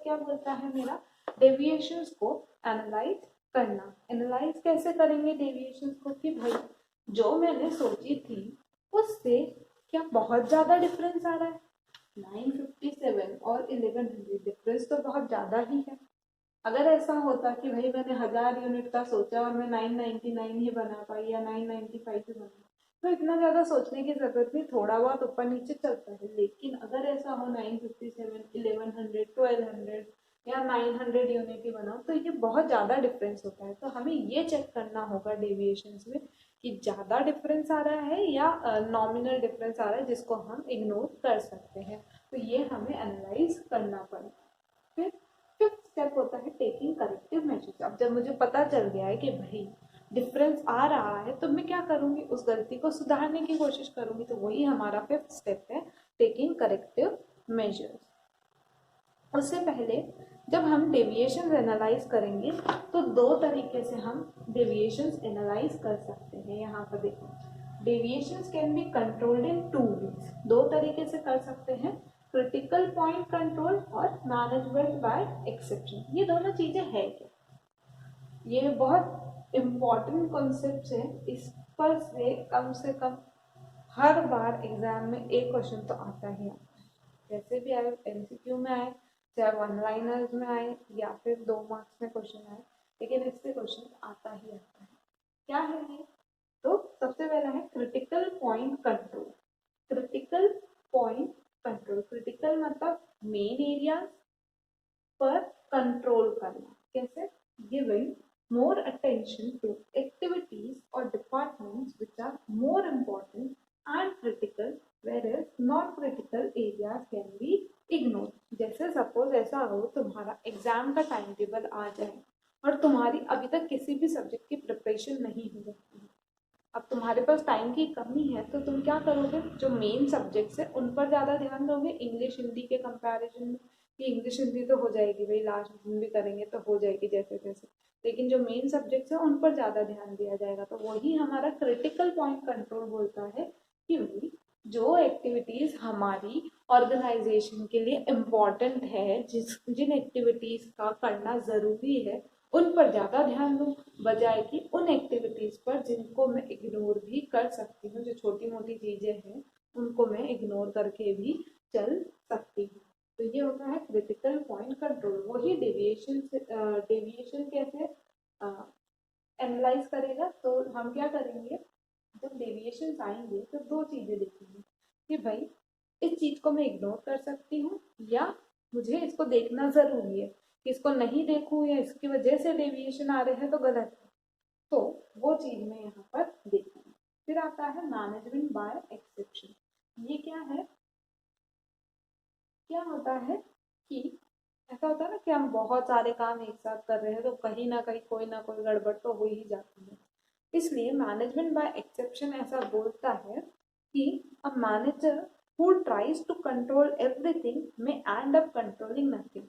क्या बोलता है मेरा, डेविएशंस को एनालाइज करना। एनालाइज कैसे करेंगे डेविएशंस को कि भाई जो मैंने सोची थी उससे क्या बहुत ज़्यादा डिफरेंस आ रहा है। 957 और 1100 डिफरेंस तो बहुत ज़्यादा ही है। अगर ऐसा होता कि भाई मैंने 1000 यूनिट का सोचा और मैं 999 ही बना पाई या 995 ही बना, तो इतना ज़्यादा सोचने की ज़रूरत नहीं, थोड़ा बहुत ऊपर नीचे चलता है। लेकिन अगर ऐसा हो 957, 1100, 1200 या 900 यूनिट ही बनाओ तो ये बहुत ज़्यादा डिफरेंस होता है। तो हमें ये चेक करना होगा डेविएशंस में कि ज़्यादा डिफरेंस आ रहा है या नॉमिनल डिफरेंस आ रहा है जिसको हम इग्नोर कर सकते हैं। तो ये हमें एनालाइज करना पड़ेगा। फिर फिफ्थ स्टेप होता है टेकिंग करेक्टिव मेजर्स। अब जब मुझे पता चल गया है कि भाई डिफरेंस आ रहा है तो मैं क्या करूंगी, उस गलती को सुधारने की कोशिश करूंगी। तो वही हमारा फिफ्थ स्टेप है, टेकिंग करेक्टिव मेजर्स। उससे पहले जब हम डेविएशंस एनालाइज करेंगे तो दो तरीके से हम डेविएशंस एनालाइज कर सकते हैं। यहाँ पर देखो, deviations can be controlled in two ways, दो तरीके से कर सकते हैं, क्रिटिकल पॉइंट कंट्रोल और मैनेजमेंट बाय एक्सेप्शन। ये दोनों चीजें है क्या, ये बहुत इम्पॉर्टेंट कॉन्सेप्ट है। इस पर से कम हर बार एग्जाम में एक क्वेश्चन तो आता ही आता है, जैसे भी आए, एमसीक्यू में आए, चाहे वन लाइनर्स में आए या फिर 2 मार्क्स में क्वेश्चन आए, लेकिन इससे क्वेश्चन आता ही आता है। क्या है ये, तो सबसे पहला है critical point control. Critical point control, critical मतलब मेन एरिया पर कंट्रोल करना। कैसे, giving more attention to activities or departments which are more important and critical, whereas non-critical areas can be ignored. जैसे सपोज ऐसा हो तुम्हारा एग्जाम का time table आ जाए और तुम्हारी अभी तक किसी भी सब्जेक्ट की प्रिपरेशन नहीं हो रही है, अब तुम्हारे पास टाइम की कमी है, तो तुम क्या करोगे, जो मेन सब्जेक्ट्स है उन पर ज़्यादा ध्यान दोगे इंग्लिश हिंदी के कंपैरिजन में। कि इंग्लिश हिंदी तो हो जाएगी भाई, लास्ट में भी करेंगे तो हो जाएगी जैसे तैसे, लेकिन जो मेन सब्जेक्ट्स है उन पर ज़्यादा ध्यान दिया जाएगा। तो वही हमारा क्रिटिकल पॉइंट कंट्रोल बोलता है कि भाई जो एक्टिविटीज़ हमारी ऑर्गेनाइजेशन के लिए इम्पॉर्टेंट है, जिन एक्टिविटीज़ का करना ज़रूरी है, उन पर ज़्यादा ध्यान दूँ, बजाय कि उन एक्टिविटीज़ पर जिनको मैं इग्नोर भी कर सकती हूँ। जो छोटी मोटी चीज़ें हैं उनको मैं इग्नोर करके भी चल सकती हूँ। तो ये होता है क्रिटिकल पॉइंट कंट्रोल। वही डेविएशन कैसे एनालाइज करेगा, तो हम क्या करेंगे, जब डेविएशन आएंगे तो दो चीज़ें देखेंगे कि भाई इस चीज़ को मैं इग्नोर कर सकती हूँ या मुझे इसको देखना ज़रूरी है, कि इसको नहीं देखूँ या इसकी वजह से डेविएशन आ रहे हैं तो गलत है, तो वो चीज़ मैं यहाँ पर देखूँगी। फिर आता है मैनेजमेंट बाय एक्सेप्शन। ये क्या है, क्या होता है कि ऐसा होता है ना कि हम बहुत सारे काम एक साथ कर रहे हैं तो कहीं ना कहीं कोई ना कोई गड़बड़ तो हो ही जाती है। इसलिए मैनेजमेंट बाय एक्सेप्शन ऐसा बोलता है कि a manager who tries to control everything may end up controlling nothing।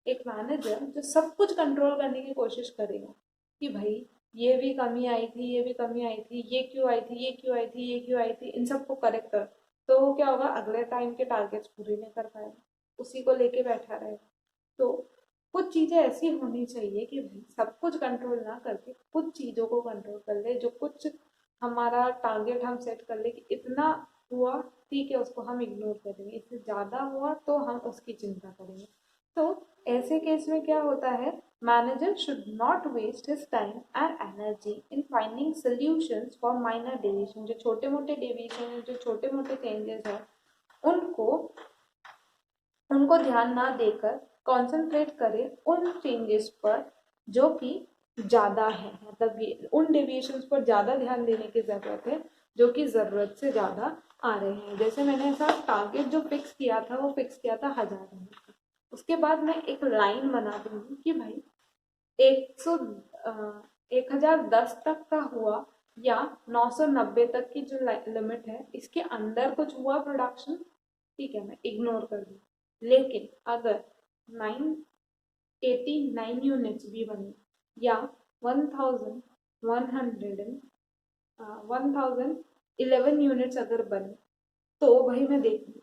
एक मैनेजर जो सब कुछ कंट्रोल करने की कोशिश करेगा कि भाई ये भी कमी आई थी, ये भी कमी आई थी, ये क्यों आई थी, ये क्यों आई थी, ये क्यों आई थी, इन सबको करेक्ट कर, तो वो क्या होगा, अगले टाइम के टारगेट्स पूरे नहीं कर पाएगा, उसी को लेके बैठा रहेगा। तो कुछ चीज़ें ऐसी होनी चाहिए कि भाई सब कुछ कंट्रोल ना करके कुछ चीज़ों को कंट्रोल कर ले, जो कुछ हमारा टारगेट हम सेट कर ले कि इतना हुआ ठीक है उसको हम इग्नोर करेंगे, इससे ज़्यादा हुआ तो हम उसकी चिंता करेंगे। तो ऐसे केस में क्या होता है, manager should not waste his time and energy in finding solutions for minor deviation. जो छोटे मोटे डेविएशन है, जो छोटे मोटे चेंजेस हैं, उनको उनको ध्यान ना देकर कॉन्सेंट्रेट करें उन चेंजेस पर जो कि ज़्यादा है, मतलब ये उन डेविएशंस पर ज़्यादा ध्यान देने की ज़रूरत है जो कि ज़रूरत से ज़्यादा आ रहे हैं। जैसे मैंने ऐसा टारगेट जो फिक्स किया था वो फिक्स किया था 1000 यूनिट का, उसके बाद मैं एक लाइन बना दूंगी कि भाई 1010 तक का हुआ या 990 तक की जो लिमिट है इसके अंदर कुछ हुआ प्रोडक्शन, ठीक है मैं इग्नोर कर दूँ। लेकिन अगर 989 यूनिट्स भी बने या 1011 यूनिट्स अगर बने तो वही मैं देखूंगी।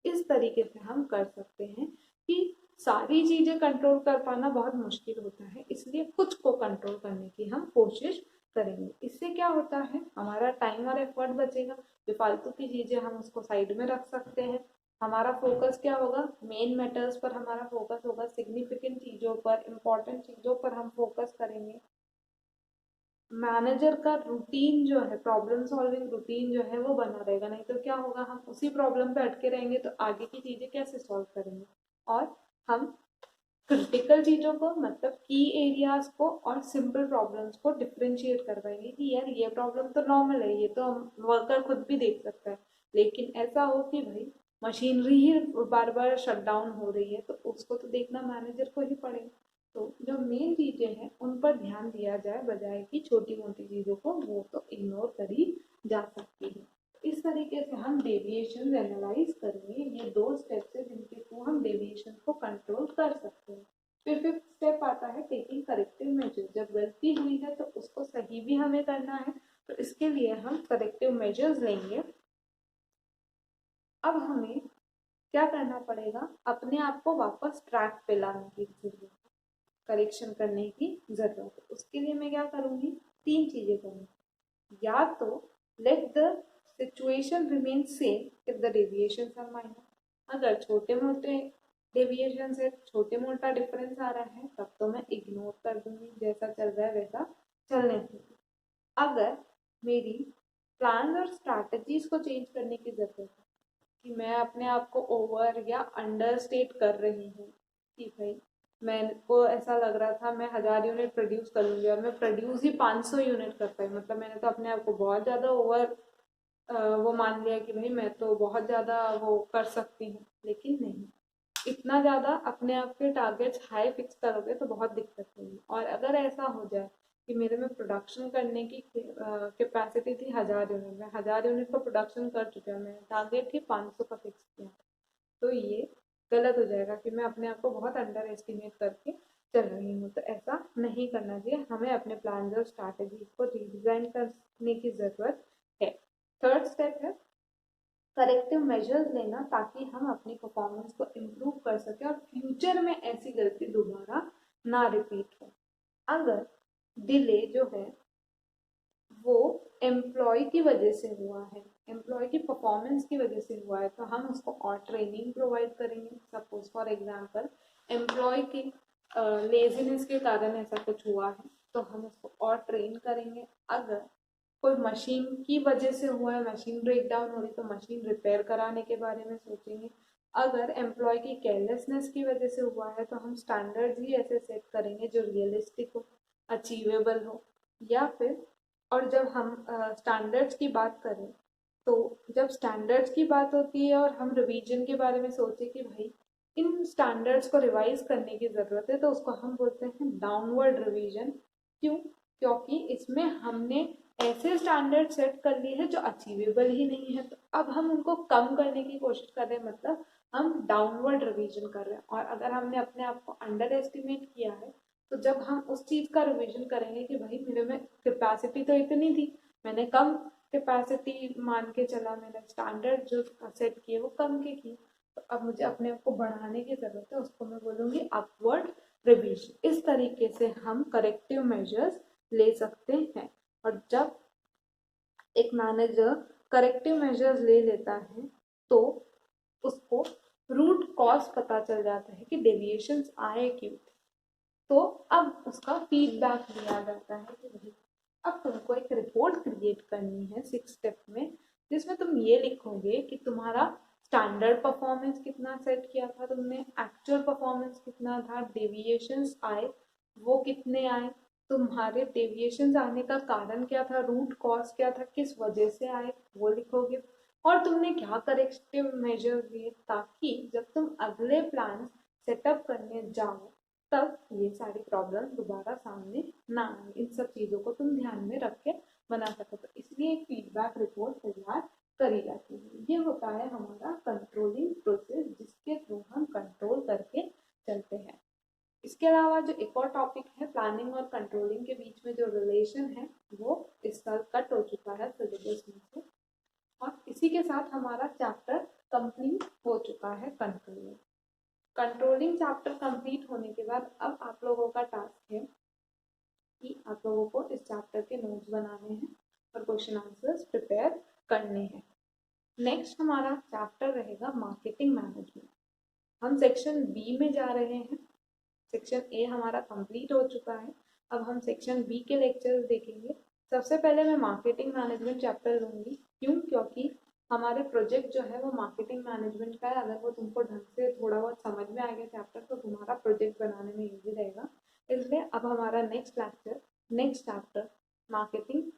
इस तरीके से हम कर सकते हैं कि सारी चीजें कंट्रोल कर पाना बहुत मुश्किल होता है, इसलिए कुछ को कंट्रोल करने की हम कोशिश करेंगे। इससे क्या होता है, हमारा टाइम और एफर्ट बचेगा, बेफालतू की चीजें हम उसको साइड में रख सकते हैं। हमारा फोकस क्या होगा, मेन मैटर्स पर हमारा फोकस होगा, सिग्निफिकेंट चीजों पर, इम्पोर्टेंट चीजों पर हम फोकस करेंगे। मैनेजर का रूटीन जो है, प्रॉब्लम सॉल्विंग रूटीन जो है वो बना रहेगा, नहीं तो क्या होगा, हम उसी प्रॉब्लम पे अटके रहेंगे तो आगे की चीजें कैसे सॉल्व करेंगे। और हम क्रिटिकल चीजों को, मतलब की एरियाज को और सिंपल प्रॉब्लम्स को डिफ्रेंशिएट कर पाएंगे कि यार ये प्रॉब्लम तो नॉर्मल है, ये तो वर्कर खुद भी देख सकता है। लेकिन ऐसा हो कि भाई मशीनरी ही बार बार शट डाउन हो रही है तो उसको तो देखना मैनेजर को ही पड़ेगा। तो जो मेन चीजें हैं उन पर ध्यान दिया जाए, बजाय कि छोटी मोटी चीजों को वो तो इग्नोर करी जा सकती है। इस तरीके से हम डेविएशन एनालाइज करेंगे। ये 2 स्टेप्स है जिनके थ्रू हम डेविएशन को कंट्रोल कर सकते हैं। फिर 5th स्टेप आता है टेकिंग करेक्टिव मेजर। जब गलती हुई है तो उसको सही भी हमें करना है, तो इसके लिए हम करेक्टिव मेजर्स लेंगे। अब हमें क्या करना पड़ेगा, अपने आप को वापस ट्रैक पे लाने की जरूरत है, करेक्शन करने की जरूरत है। उसके लिए मैं क्या करूंगी, 3 चीजें करूंगी। या तो let the situation remain same if the deviations are minor. अगर छोटे मोटे डेविएशन है, छोटे मोटा डिफरेंस आ रहा है, तब तो मैं इग्नोर कर दूंगी, जैसा चल रहा है वैसा चलने दूंगी। अगर मेरी प्लान और स्ट्रैटेजीज को चेंज करने की जरूरत है, कि मैं अपने आप को ओवर या अंडर स्टेट कर रही हूँ कि भाई मेरे को ऐसा लग रहा था मैं 1000 यूनिट प्रोड्यूस करूंगी और मैं प्रोड्यूस ही 500 यूनिट कर पाई, मतलब मैंने तो अपने आप को बहुत ज़्यादा ओवर वो मान लिया कि भाई मैं तो बहुत ज़्यादा वो कर सकती हूँ। लेकिन नहीं, इतना ज़्यादा अपने आप के टारगेट्स हाई फिक्स करोगे तो बहुत दिक्कत होगी। और अगर ऐसा हो जाए कि मेरे में प्रोडक्शन करने की कैपेसिटी थी 1000 यूनिट, मैं 1000 यूनिट का प्रोडक्शन कर चुकी हूँ, मैंने टारगेट ही 500 का फिक्स किया, तो ये गलत हो जाएगा कि मैं अपने आप को बहुत अंडर एस्टिमेट करके चल रही हूँ। तो ऐसा नहीं करना चाहिए, हमें अपने प्लान और स्ट्रैटेजी को रिडिजाइन करने की ज़रूरत है। 3rd स्टेप है करेक्टिव मेजर्स लेना, ताकि हम अपनी परफॉर्मेंस को इम्प्रूव कर सकें और फ्यूचर में ऐसी गलती दोबारा ना रिपीट हो। अगर डिले जो है वो एम्प्लॉय की वजह से हुआ है, एम्प्लॉय की परफॉर्मेंस की वजह से हुआ है, तो हम उसको और ट्रेनिंग प्रोवाइड करेंगे। सपोज फॉर एग्जांपल एम्प्लॉय की लेजीनेस के कारण ऐसा कुछ हुआ है तो हम उसको और ट्रेन करेंगे। अगर कोई मशीन की वजह से हुआ है, मशीन ब्रेक डाउन हो रही तो मशीन रिपेयर कराने के बारे में सोचेंगे। अगर एम्प्लॉय की केयरलेसनेस की वजह से हुआ है तो हम स्टैंडर्ड्स ही ऐसे सेट करेंगे जो रियलिस्टिक हो, अचीवेबल हो। या फिर, और जब हम स्टैंडर्ड्स की बात करें तो जब स्टैंडर्ड्स की बात होती है और हम रिवीजन के बारे में सोचे कि भाई इन स्टैंडर्ड्स को रिवाइज करने की ज़रूरत है, तो उसको हम बोलते हैं डाउनवर्ड रिवीजन। क्यों? क्योंकि इसमें हमने ऐसे स्टैंडर्ड सेट कर लिए हैं जो अचीवेबल ही नहीं है, तो अब हम उनको कम करने की कोशिश कर रहे हैं, मतलब हम डाउनवर्ड रिवीजन कर रहे हैं। और अगर हमने अपने आप को अंडर एस्टिमेट किया है तो जब हम उस चीज़ का रिवीजन करेंगे कि भाई मेरे में कैपेसिटी तो इतनी थी, मैंने कम कैपेसिटी मान के चला, मैंने स्टैंडर्ड जो सेट किए वो कम के किए, तो अब मुझे अपने आप को बढ़ाने की ज़रूरत है, उसको मैं बोलूँगी अपवर्ड रिवीजन। इस तरीके से हम करेक्टिव मेजर्स ले सकते हैं। और जब एक मैनेजर करेक्टिव मेजर्स ले लेता है तो उसको रूट कॉज पता चल जाता है कि डेविएशंस आए क्यों थे, तो अब उसका फीडबैक लिया जाता है कि भाई अब तुमको एक रिपोर्ट क्रिएट करनी है 6 स्टेप में, जिसमें तुम ये लिखोगे कि तुम्हारा स्टैंडर्ड परफॉर्मेंस कितना सेट किया था तुमने, एक्चुअल परफॉर्मेंस कितना था, डेविएशंस आए वो कितने आए, तुम्हारे डेविएशंस आने का कारण क्या था, रूट कॉज क्या था, किस वजह से आए वो लिखोगे, और तुमने क्या करेक्टिव मेजर लिए, ताकि जब तुम अगले प्लान सेटअप करने जाओ तब ये सारी प्रॉब्लम दोबारा सामने ना आए। इन सब चीज़ों को तुम ध्यान में रख के बना सको, तो इसलिए एक फीडबैक रिपोर्ट तैयार करी जाती है। ये होता है हमारा कंट्रोलिंग प्रोसेस, जिसके थ्रू हम कंट्रोल करके चलते हैं। इसके अलावा जो एक और टॉपिक है, प्लानिंग और कंट्रोलिंग के बीच में जो रिलेशन है वो इस साल कट हो चुका है सिलेबस में से, और इसी के साथ हमारा चैप्टर कंप्लीट हो चुका है कंट्रोलिंग। कंट्रोलिंग चैप्टर कंप्लीट होने के बाद अब आप लोगों का टास्क है कि आप लोगों को इस चैप्टर के नोट्स बनाने हैं और क्वेश्चन आंसर्स प्रिपेयर करने हैं। नेक्स्ट हमारा चैप्टर रहेगा मार्केटिंग मैनेजमेंट। हम सेक्शन बी में जा रहे हैं। सेक्शन ए हमारा कंप्लीट हो चुका है। अब हम सेक्शन बी के लेक्चर्स देखेंगे। सबसे पहले मैं मार्केटिंग मैनेजमेंट चैप्टर लूँगी। क्यों? क्योंकि हमारे प्रोजेक्ट जो है वो मार्केटिंग मैनेजमेंट का है। अगर वो तुमको ढंग से थोड़ा बहुत समझ में आ गया चैप्टर तो तुम्हारा प्रोजेक्ट बनाने में ईजी रहेगा। इसलिए अब हमारा नेक्स्ट चैप्टर मार्केटिंग